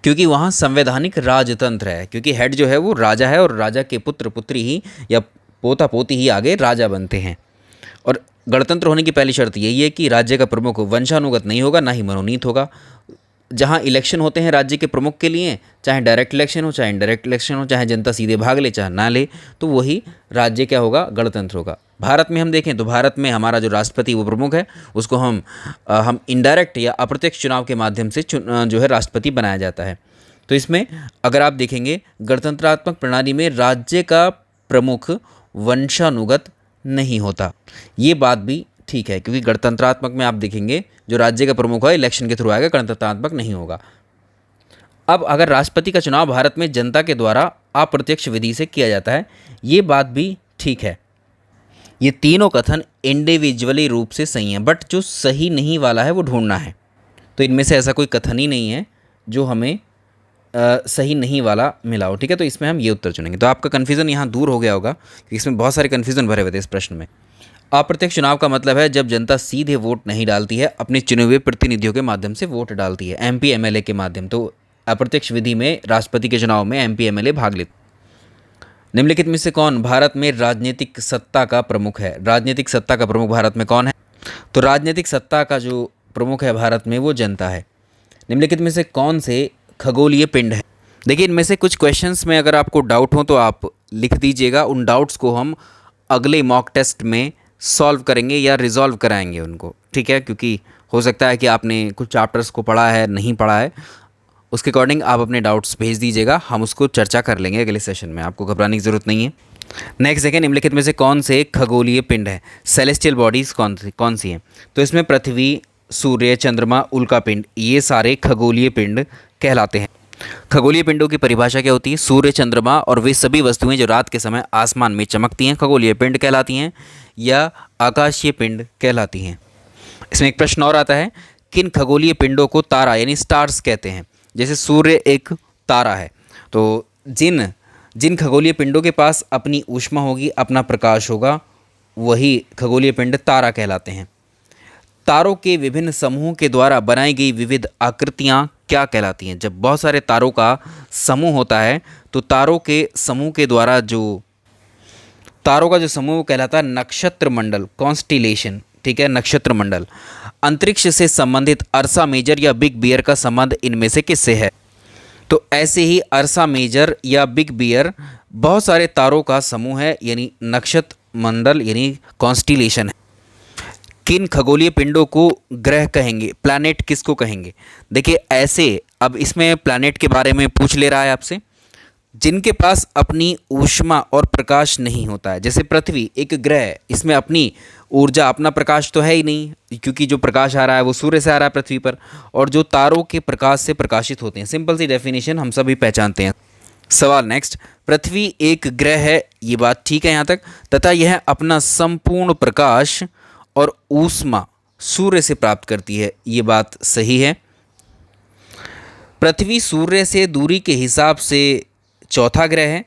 क्योंकि वहाँ संवैधानिक राजतंत्र है, क्योंकि हेड जो है वो राजा है और राजा के पुत्र पुत्री ही या पोता पोती ही आगे राजा बनते हैं। और गणतंत्र होने की पहली शर्त यही है कि राज्य का प्रमुख वंशानुगत नहीं होगा, ना ही मनोनीत होगा। जहाँ इलेक्शन होते हैं राज्य के प्रमुख के लिए, चाहे डायरेक्ट इलेक्शन हो चाहे इनडायरेक्ट इलेक्शन हो, चाहे जनता सीधे भाग ले चाहे ना ले, तो वही राज्य क्या होगा, गणतंत्र होगा। भारत में हम देखें तो भारत में हमारा जो राष्ट्रपति वो प्रमुख है, उसको हम इनडायरेक्ट या अप्रत्यक्ष चुनाव के माध्यम से जो है राष्ट्रपति बनाया जाता है। तो इसमें अगर आप देखेंगे गणतंत्रात्मक प्रणाली में राज्य का प्रमुख वंशानुगत नहीं होता, ये बात भी ठीक है, क्योंकि गणतंत्रात्मक में आप देखेंगे जो राज्य का प्रमुख है इलेक्शन के थ्रू आएगा, गणतंत्रात्मक नहीं होगा। अब अगर राष्ट्रपति का चुनाव भारत में जनता के द्वारा अप्रत्यक्ष विधि से किया जाता है, ये बात भी ठीक है। ये तीनों कथन इंडिविजुअली रूप से सही हैं, बट जो सही नहीं वाला है वो ढूंढना है। तो इनमें से ऐसा कोई कथन ही नहीं है जो हमें सही नहीं वाला मिला हो। ठीक है, तो इसमें हम ये उत्तर चुनेंगे। तो आपका कन्फ्यूज़न यहाँ दूर हो गया होगा, क्योंकि इसमें बहुत सारे कन्फ्यूज़न भरे हुए थे इस प्रश्न में। अप्रत्यक्ष चुनाव का मतलब है जब जनता सीधे वोट नहीं डालती है, अपने चुने हुए प्रतिनिधियों के माध्यम से वोट डालती है, एमपी एमएलए के माध्यम। तो अप्रत्यक्ष विधि में राष्ट्रपति के चुनाव में एमपी एमएलए भाग लेते। निम्नलिखित में से कौन भारत में राजनीतिक सत्ता का प्रमुख है? राजनीतिक सत्ता का प्रमुख भारत में कौन है? तो राजनीतिक सत्ता का जो प्रमुख है भारत में वो जनता है। निम्नलिखित में से कौन से खगोलीय पिंड है? देखिए, इनमें से कुछ क्वेश्चंस में अगर आपको डाउट हो तो आप लिख दीजिएगा, उन डाउट्स को हम अगले मॉक टेस्ट में सॉल्व करेंगे या रिजॉल्व कराएंगे उनको। ठीक है, क्योंकि हो सकता है कि आपने कुछ चैप्टर्स को पढ़ा है, नहीं पढ़ा है, उसके अकॉर्डिंग आप अपने डाउट्स भेज दीजिएगा, हम उसको चर्चा कर लेंगे अगले सेशन में, आपको घबराने की ज़रूरत नहीं है। नेक्स्ट देखें, निम्नलिखित में से कौन से खगोलीय पिंड है? सेलेस्टियल बॉडीज़ कौन सी हैं? तो इसमें पृथ्वी, सूर्य, चंद्रमा, उल्का पिंड, ये सारे खगोलीय पिंड कहलाते हैं। खगोलीय पिंडों की परिभाषा क्या होती है? सूर्य, चंद्रमा और वे सभी वस्तुएं जो रात के समय आसमान में चमकती हैं खगोलीय पिंड कहलाती हैं या आकाशीय पिंड कहलाती हैं। इसमें एक प्रश्न और आता है, किन खगोलीय पिंडों को तारा यानी स्टार्स कहते हैं? जैसे सूर्य एक तारा है, तो जिन खगोलीय पिंडों के पास अपनी ऊष्मा होगी, अपना प्रकाश होगा, वही खगोलीय पिंड तारा कहलाते हैं। तारों के विभिन्न समूहों के द्वारा बनाई गई विविध आकृतियाँ क्या कहलाती हैं? जब बहुत सारे तारों का समूह होता है तो तारों के समूह के द्वारा जो तारों का जो समूह कहलाता है नक्षत्र मंडल, कॉन्स्टिलेशन। ठीक है, नक्षत्र मंडल। अंतरिक्ष से संबंधित अर्सा मेजर या बिग बियर का संबंध इनमें से किससे है? तो ऐसे ही अर्सा मेजर या बिग बियर बहुत सारे तारों का समूह है, यानी नक्षत्र मंडल यानी कॉन्स्टिलेशन है। किन खगोलीय पिंडों को ग्रह कहेंगे? प्लैनेट किसको कहेंगे? देखिए ऐसे, अब इसमें प्लैनेट के बारे में पूछ ले रहा है आपसे, जिनके पास अपनी ऊष्मा और प्रकाश नहीं होता है। जैसे पृथ्वी एक ग्रह है, इसमें अपनी ऊर्जा, अपना प्रकाश तो है ही नहीं, क्योंकि जो प्रकाश आ रहा है वो सूर्य से आ रहा है पृथ्वी पर, और जो तारों के प्रकाश से प्रकाशित होते हैं। सिंपल सी डेफिनेशन हम सभी पहचानते हैं। सवाल नेक्स्ट, पृथ्वी एक ग्रह है, ये बात ठीक है यहाँ तक, तथा यह अपना संपूर्ण प्रकाश और ऊष्मा सूर्य से प्राप्त करती है, ये बात सही है। पृथ्वी सूर्य से दूरी के हिसाब से चौथा ग्रह है।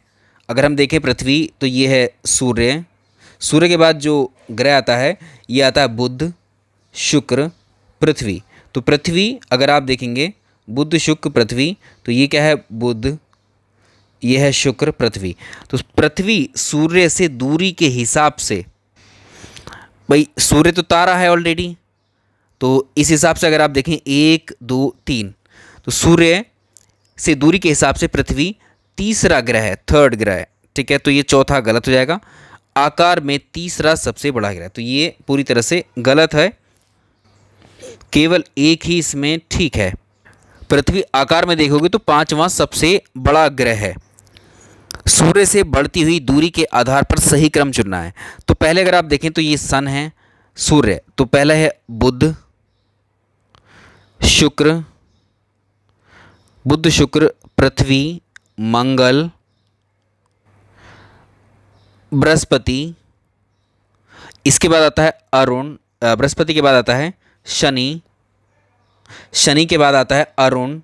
अगर हम देखें पृथ्वी तो ये है सूर्य, सूर्य के बाद जो ग्रह आता है ये आता है बुध, शुक्र, पृथ्वी। तो पृथ्वी अगर आप देखेंगे बुध शुक्र पृथ्वी, तो ये क्या है? बुध, ये है शुक्र, पृथ्वी। तो पृथ्वी सूर्य से दूरी के हिसाब से, भाई सूर्य तो तारा है ऑलरेडी, तो इस हिसाब से अगर आप देखें 1 2 3, तो सूर्य से दूरी के हिसाब से पृथ्वी तीसरा ग्रह है, थर्ड ग्रह है। ठीक है, तो ये चौथा गलत हो जाएगा। आकार में तीसरा सबसे बड़ा ग्रह, तो ये पूरी तरह से गलत है, केवल एक ही इसमें ठीक है। पृथ्वी आकार में देखोगे तो पांचवा सबसे बड़ा ग्रह है। सूर्य से बढ़ती हुई दूरी के आधार पर सही क्रम चुनना है। तो पहले अगर आप देखें तो ये सन है, सूर्य, तो पहला है बुध, शुक्र, बुध शुक्र, पृथ्वी, मंगल, बृहस्पति, इसके बाद आता है अरुण, बृहस्पति के बाद आता है शनि, शनि के बाद आता है अरुण,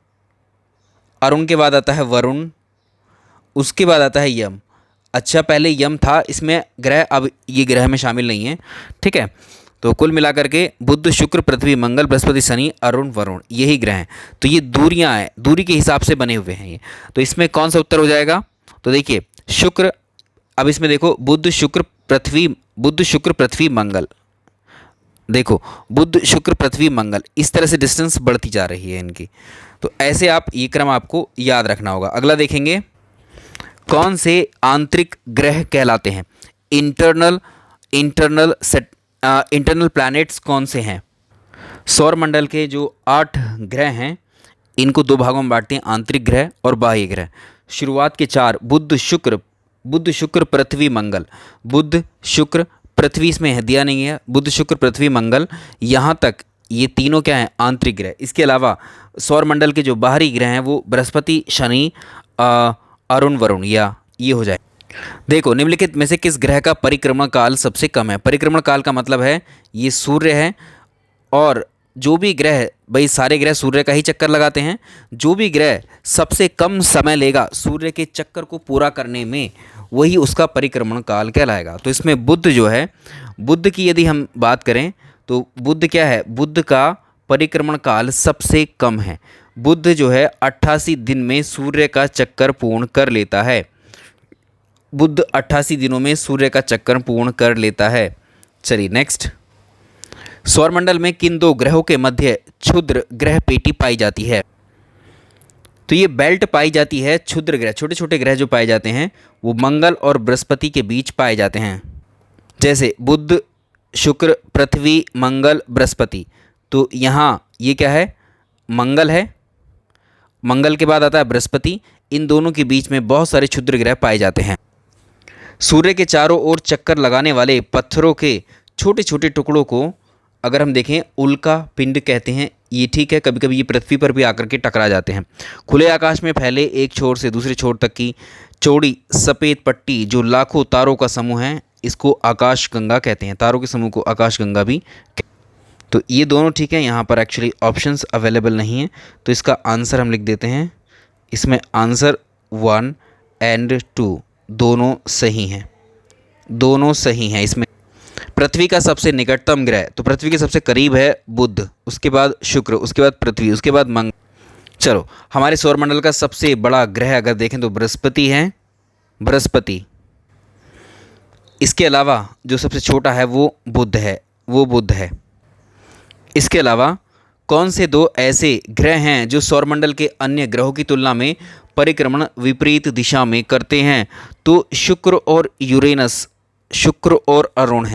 अरुण के बाद आता है वरुण, उसके बाद आता है यम। अच्छा, पहले यम था इसमें ग्रह, अब ये ग्रह में शामिल नहीं है। ठीक है, तो कुल मिलाकर के बुध शुक्र पृथ्वी मंगल बृहस्पति शनि अरुण वरुण यही ग्रह हैं। तो ये दूरियां हैं, दूरी के हिसाब से बने हुए हैं ये। तो इसमें कौन सा उत्तर हो जाएगा? तो देखिए शुक्र, अब इसमें देखो बुध शुक्र पृथ्वी मंगल, देखो बुध शुक्र पृथ्वी मंगल, इस तरह से डिस्टेंस बढ़ती जा रही है इनकी। तो ऐसे आप ये क्रम आपको याद रखना होगा। अगला देखेंगे, कौन से आंतरिक ग्रह कहलाते हैं? इंटरनल प्लैनेट्स कौन से हैं? सौर मंडल के जो 8 ग्रह हैं इनको 2 भागों में बांटते हैं, आंतरिक ग्रह और बाह्य ग्रह। शुरुआत के 4 बुध शुक्र पृथ्वी मंगल, बुध शुक्र पृथ्वी इसमें दिया नहीं है, बुध शुक्र पृथ्वी मंगल, यहाँ तक ये तीनों क्या हैं? आंतरिक ग्रह। इसके अलावा सौर मंडल के जो बाहरी ग्रह हैं वो बृहस्पति शनि अरुण वरुण, या ये हो जाए। देखो निम्नलिखित में से किस ग्रह का परिक्रमण काल सबसे कम है? परिक्रमण काल का मतलब है ये सूर्य है, और जो भी ग्रह, भाई सारे ग्रह सूर्य का ही चक्कर लगाते हैं, जो भी ग्रह सबसे कम समय लेगा सूर्य के चक्कर को पूरा करने में, वही उसका परिक्रमण काल कहलाएगा। तो इसमें बुध जो है, बुध की यदि हम बात करें तो बुध क्या है? बुध का परिक्रमण काल सबसे कम है। बुध जो है 88 दिन में सूर्य का चक्कर पूर्ण कर लेता है। बुध 88 दिनों में सूर्य का चक्कर पूर्ण कर लेता है। चलिए नेक्स्ट, सौरमंडल में किन 2 ग्रहों के मध्य क्षुद्र ग्रह पेटी पाई जाती है? तो ये बेल्ट पाई जाती है। क्षुद्र ग्रह, छोटे छोटे ग्रह जो पाए जाते हैं वो मंगल और बृहस्पति के बीच पाए जाते हैं। जैसे बुध शुक्र पृथ्वी मंगल बृहस्पति, तो यहाँ ये क्या है? मंगल है, मंगल के बाद आता है बृहस्पति, इन दोनों के बीच में बहुत सारे क्षुद्र ग्रह पाए जाते हैं। सूर्य के चारों ओर चक्कर लगाने वाले पत्थरों के छोटे छोटे टुकड़ों को अगर हम देखें उल्का पिंड कहते हैं। ये ठीक है, कभी कभी ये पृथ्वी पर भी आकर के टकरा जाते हैं। खुले आकाश में फैले एक छोर से दूसरे छोर तक की चौड़ी सफ़ेद पट्टी जो लाखों तारों का समूह है, इसको आकाशगंगा कहते हैं। तारों के समूह को आकाशगंगा भी। तो ये दोनों ठीक है, यहाँ पर एक्चुअली ऑप्शंस अवेलेबल नहीं है, तो इसका आंसर हम लिख देते हैं। इसमें आंसर 1 और 2 दोनों सही हैं, दोनों सही हैं। इसमें पृथ्वी का सबसे निकटतम ग्रह, तो पृथ्वी के सबसे करीब है बुध, उसके बाद शुक्र, उसके बाद पृथ्वी, उसके बाद मंगल। चलो, हमारे सौरमंडल का सबसे बड़ा ग्रह अगर देखें तो बृहस्पति है, बृहस्पति। इसके अलावा जो सबसे छोटा है वो बुध है, वो बुध है। इसके अलावा कौन से दो ऐसे ग्रह हैं जो सौरमंडल के अन्य ग्रहों की तुलना में परिक्रमण विपरीत दिशा में करते हैं? तो शुक्र और यूरेनस, शुक्र और अरुण हैं।